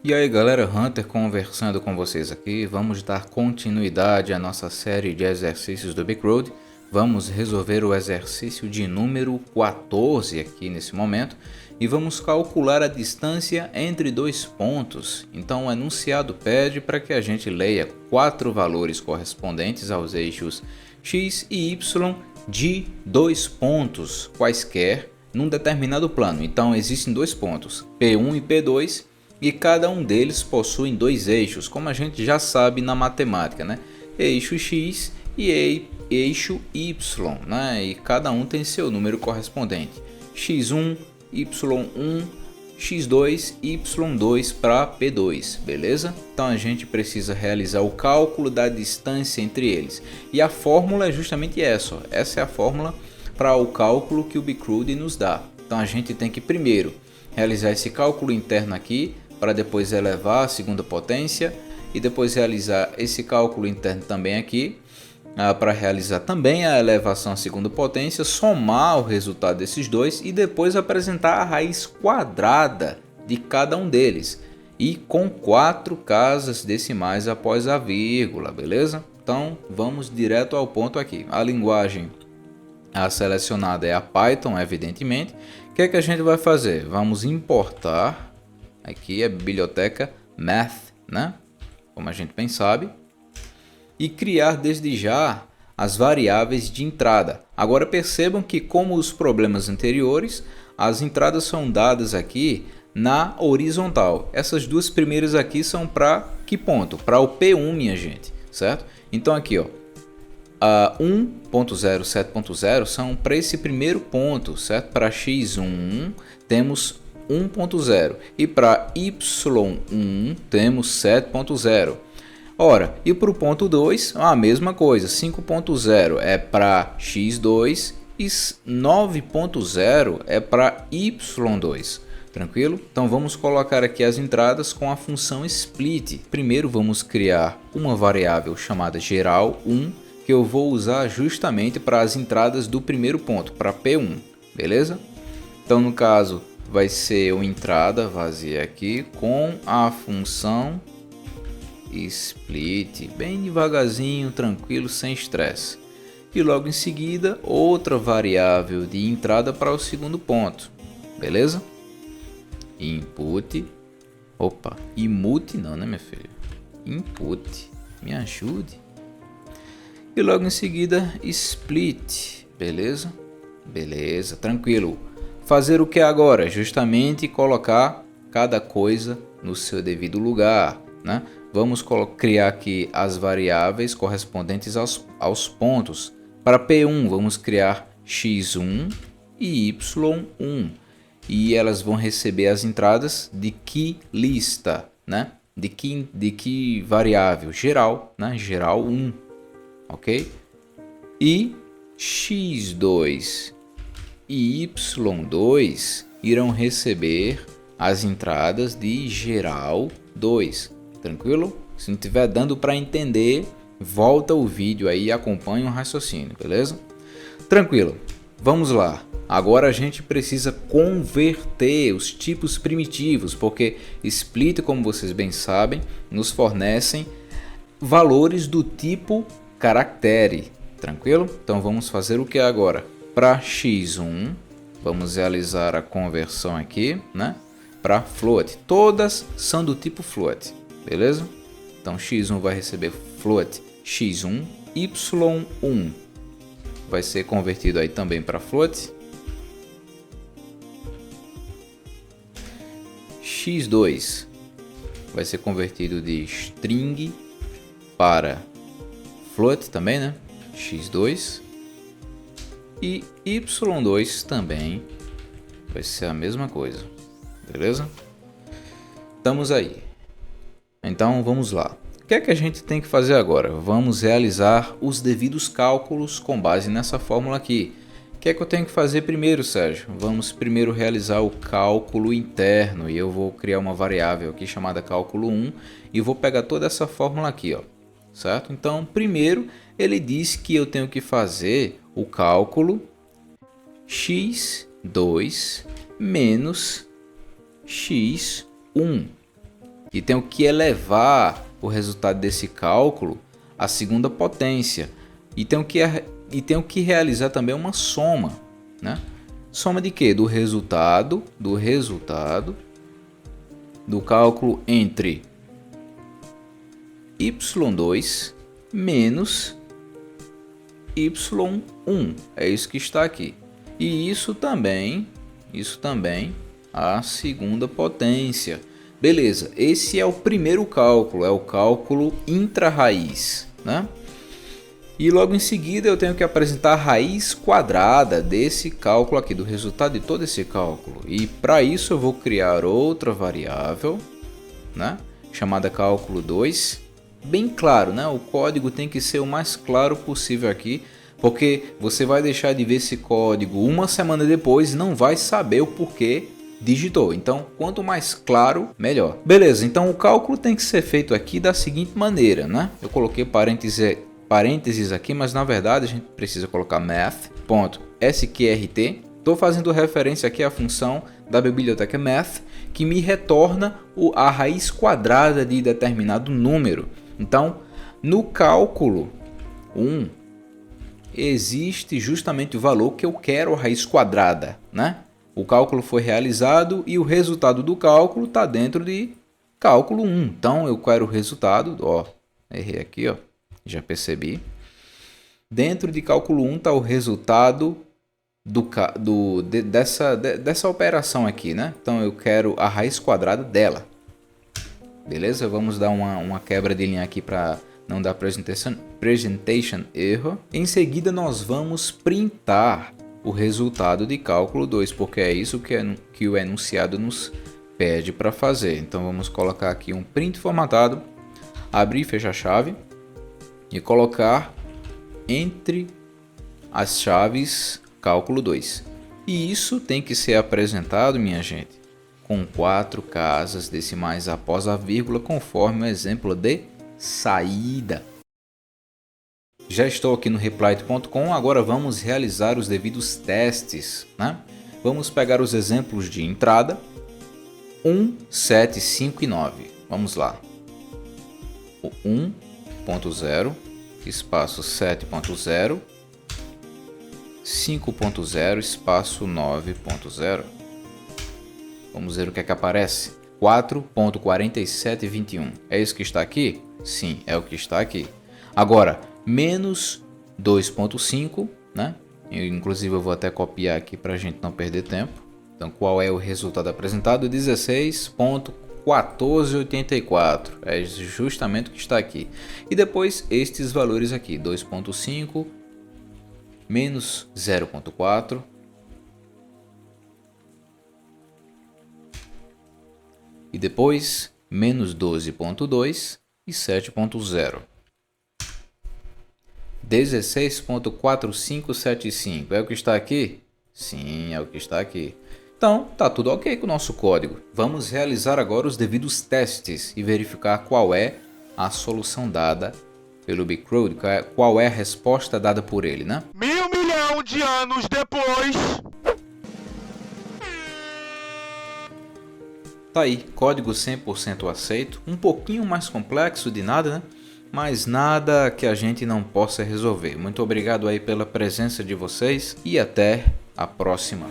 E aí galera, Hunter conversando com vocês aqui. Vamos dar continuidade à nossa série de exercícios do Big Road. Vamos resolver o exercício de número 14 aqui nesse momento. E vamos calcular a distância entre dois pontos. Então o enunciado pede para que a gente leia 4 valores correspondentes aos eixos x e y de dois pontos quaisquer num determinado plano. Então existem dois pontos, P1 e P2, e cada um deles possui dois eixos, como a gente já sabe na matemática, né? Eixo x e eixo y, né? E cada um tem seu número correspondente, x1, y1, x2, y2 para P2, beleza? Então a gente precisa realizar o cálculo da distância entre eles. E a fórmula é justamente essa, ó. Essa é a fórmula para o cálculo que o Big Road nos dá. Então a gente tem que primeiro realizar esse cálculo interno aqui, para depois elevar a segunda potência, e depois realizar esse cálculo interno também aqui, para realizar também a elevação à segunda potência, somar o resultado desses dois e depois apresentar a raiz quadrada de cada um deles, e com 4 casas decimais após a vírgula, beleza? Então vamos direto ao ponto aqui. A linguagem selecionada é a Python, evidentemente. O que é que a gente vai fazer? Vamos importar aqui a biblioteca Math, né? Como a gente bem sabe, e criar desde já as variáveis de entrada. Agora percebam que, como os problemas anteriores, as entradas são dadas aqui na horizontal. Essas duas primeiras aqui são para que ponto? Para o P1, minha gente, certo? Então aqui, ó, a 1.0, 7.0 são para esse primeiro ponto, certo? Para x1 temos 1.0 e para y1 temos 7.0. Ora, e para o ponto 2 a mesma coisa, 5.0 é para x2 e 9.0 é para y2. Tranquilo? Então vamos colocar aqui as entradas com a função split. Primeiro vamos criar uma variável chamada geral1, que eu vou usar justamente para as entradas do primeiro ponto, para P1, beleza? Então no caso vai ser uma entrada vazia aqui com a função split, bem devagarzinho, tranquilo, sem estresse. E logo em seguida outra variável de entrada para o segundo ponto, beleza? Input, input não, né, minha filha? Input, me ajude. E logo em seguida split, beleza? Beleza, tranquilo. Fazer o que agora? Justamente colocar cada coisa no seu devido lugar, né? Vamos criar aqui as variáveis correspondentes aos pontos. Para P1 vamos criar x1 e y1. E elas vão receber as entradas de que lista, né? De que variável? Geral, né? Geral 1, ok? E x2 e y2 irão receber as entradas de geral 2, tranquilo? Se não estiver dando para entender, volta o vídeo aí e acompanha o raciocínio, beleza? Tranquilo, vamos lá. Agora a gente precisa converter os tipos primitivos, porque split, como vocês bem sabem, nos fornecem valores do tipo caractere, tranquilo? Então vamos fazer o que agora? Para x1, vamos realizar a conversão aqui, né? Para float. Todas são do tipo float, beleza? Então x1 vai receber float x1, y1 vai ser convertido aí também para float. x2 vai ser convertido de string para float também, né? x2. E y2 também vai ser a mesma coisa, beleza? Estamos aí. Então vamos lá. O que é que a gente tem que fazer agora? Vamos realizar os devidos cálculos com base nessa fórmula aqui. O que é que eu tenho que fazer primeiro, Sérgio? Vamos primeiro realizar o cálculo interno, e eu vou criar uma variável aqui chamada cálculo 1 e vou pegar toda essa fórmula aqui, ó, certo? Então primeiro ele diz que eu tenho que fazer o cálculo x2 menos x1. e tenho que elevar o resultado desse cálculo à segunda potência. E tenho que realizar também uma soma, né? Soma de quê? Do resultado do cálculo entre y2 menos y1. É isso que está aqui. E isso também a segunda potência. Beleza, esse é o primeiro cálculo, é o cálculo intra-raiz, né? E logo em seguida eu tenho que apresentar a raiz quadrada desse cálculo aqui, do resultado de todo esse cálculo. E para isso eu vou criar outra variável, né, chamada cálculo 2. Bem claro, né? O código tem que ser o mais claro possível aqui, porque você vai deixar de ver esse código uma semana depois e não vai saber o porquê digitou. Então, quanto mais claro, melhor. Beleza, então o cálculo tem que ser feito aqui da seguinte maneira, né? Eu coloquei parênteses aqui, mas na verdade a gente precisa colocar math.sqrt. Estou fazendo referência aqui à função da biblioteca math, que me retorna a raiz quadrada de determinado número. Então, no cálculo 1, existe justamente o valor que eu quero, a raiz quadrada, né? O cálculo foi realizado e o resultado do cálculo está dentro de cálculo 1. Então, eu quero o resultado, ó, errei aqui, ó, já percebi. Dentro de cálculo 1 está o resultado dessa operação aqui, né? Então, eu quero a raiz quadrada dela. Beleza? Vamos dar uma quebra de linha aqui para não dar presentation error. Em seguida, nós vamos printar o resultado de cálculo 2, porque é isso que o enunciado nos pede para fazer. Então vamos colocar aqui um print formatado, abrir e fechar a chave e colocar entre as chaves cálculo 2. E isso tem que ser apresentado, minha gente, com 4 casas decimais após a vírgula, conforme o exemplo de saída. Já estou aqui no Replyte.com, agora vamos realizar os devidos testes, né? Vamos pegar os exemplos de entrada 1, 7, 5 e 9. Vamos lá. O 1.0, espaço 7.0, 5.0, espaço 9.0. Vamos ver o que é que aparece. 4.4721. É isso que está aqui? Sim, é o que está aqui. Agora, menos 2.5, né? Inclusive eu vou até copiar aqui para a gente não perder tempo. Então, qual é o resultado apresentado? 16.1484. É justamente o que está aqui. E depois estes valores aqui, 2.5, menos 0.4, e depois menos 12.2 e 7.0. 16.4575 é o que está aqui? Sim, é o que está aqui. Então, tá tudo ok com o nosso código. Vamos realizar agora os devidos testes e verificar qual é a solução dada pelo Bcrowd, qual é a resposta dada por ele, né? 1.000 milhão de anos depois. Tá aí, código 100% aceito, um pouquinho mais complexo de nada, né? Mas nada que a gente não possa resolver. Muito obrigado aí pela presença de vocês e até a próxima.